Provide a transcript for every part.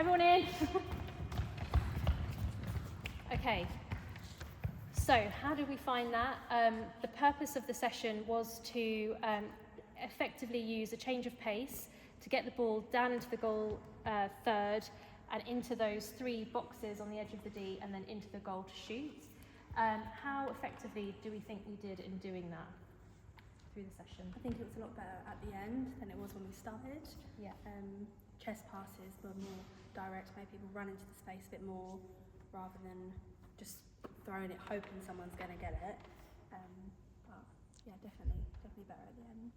Everyone in? Okay, so how did we find that? The purpose of the session was to effectively use a change of pace to get the ball down into the goal third and into those 3 boxes on the edge of the D and then into the goal to shoot. How effectively do we think we did in doing that through the session? I think it was a lot better at the end than it was when we started. Yeah. Chest passes were more direct, made people run into the space a bit more rather than just throwing it hoping someone's going to get it. But yeah, definitely better at the end.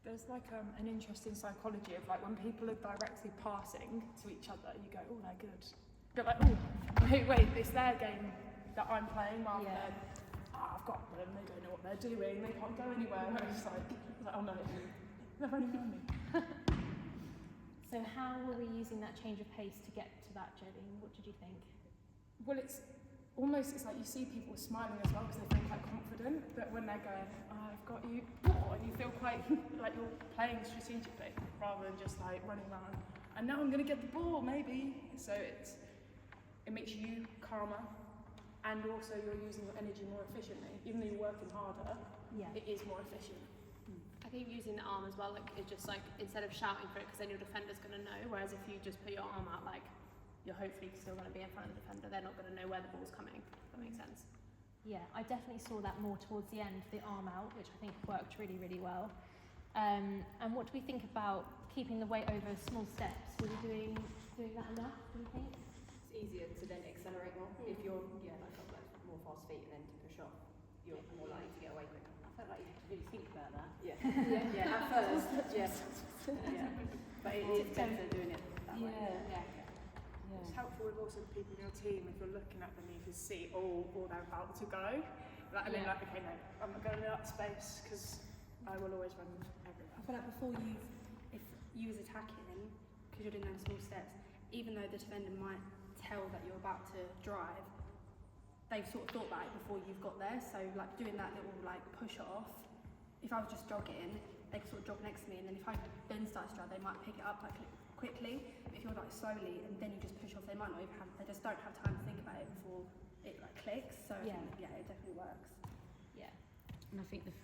There's like an interesting psychology of like when people are directly passing to each other, you go, oh, they're good. You're like, oh, wait, it's their game that I'm playing rather than, I've got them, they don't know what they're doing, they can't go anywhere. And it's like, oh no, they're running around me. So how were we using that change of pace to get to that, Jolene? What did you think? Well, it's like you see people smiling as well because they feel quite confident, but when they're going, I've got you, and you feel quite like you're playing strategically rather than just like running around. And now I'm going to get the ball, maybe. So it makes you calmer, and also you're using your energy more efficiently. Even though you're working harder, it is more efficient. I think using the arm as well, like it's just like instead of shouting for it, because then your defender's going to know. Whereas if you just put your arm out, like you're hopefully still going to be in front of the defender. They're not going to know where the ball's coming. If that makes sense. Yeah, I definitely saw that more towards the end, the arm out, which I think worked really, really well. And what do we think about keeping the weight over small steps? Were we doing that enough, do you think? It's easier to then accelerate more. If you're, like more fast feet and then to push off, you're more likely to get away quicker. I felt like you had to really think about that. Yeah, at first, but it is better doing it that way. It's helpful with also the people in your team if you're looking at them, you can see, they're about to go. And then like, okay, no, I'm not going in that space because I will always run everywhere. I feel like if you was attacking, because you're doing those small steps, even though the defender might tell that you're about to drive, they've sort of thought about it before you've got there. So like doing that little like push off, if I was just jogging, they could sort of jog next to me, and then if I then start to drive, they might pick it up like quickly. If you're like slowly and then you just push off, they might not even they just don't have time to think about it before it like clicks. So I think, it definitely works. Yeah. And I think the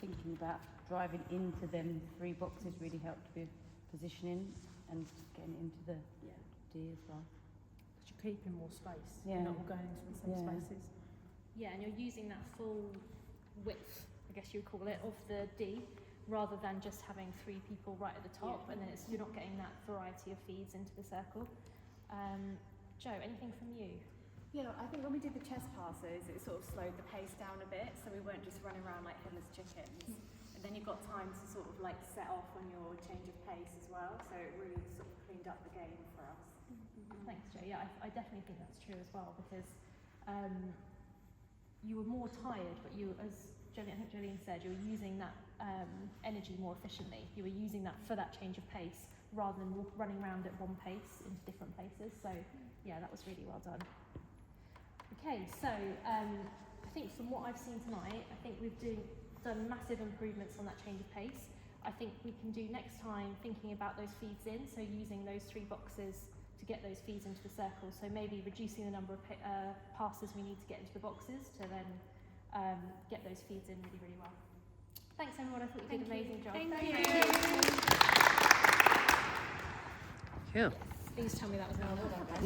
thinking about driving into them 3 boxes really helped with positioning and getting into the D as well. Because you're keeping more space. Yeah. You're not all going into the same spaces. Yeah, and you're using that full width, I guess you would call it, of the D, rather than just having 3 people right at the top, and then you're not getting that variety of feeds into the circle. Jo, anything from you? Yeah, I think when we did the chest passes, it sort of slowed the pace down a bit, so we weren't just running around like headless chickens. And then you've got time to sort of like set off on your change of pace as well, so it really sort of cleaned up the game for us. Thanks, Jo. Yeah, I definitely think that's true as well, because you were more tired, but I think Jolene said, you were using that energy more efficiently. You were using that for that change of pace rather than running around at one pace into different places. So yeah, that was really well done. Okay, so I think from what I've seen tonight, I think we've done massive improvements on that change of pace. I think we can do next time thinking about those feeds in, so using those 3 boxes to get those feeds into the circle. So maybe reducing the number of passes we need to get into the boxes to then get those feeds in really, really well. Thanks everyone, I thought you did an amazing job. Thank you. Cool. Please tell me that was well done.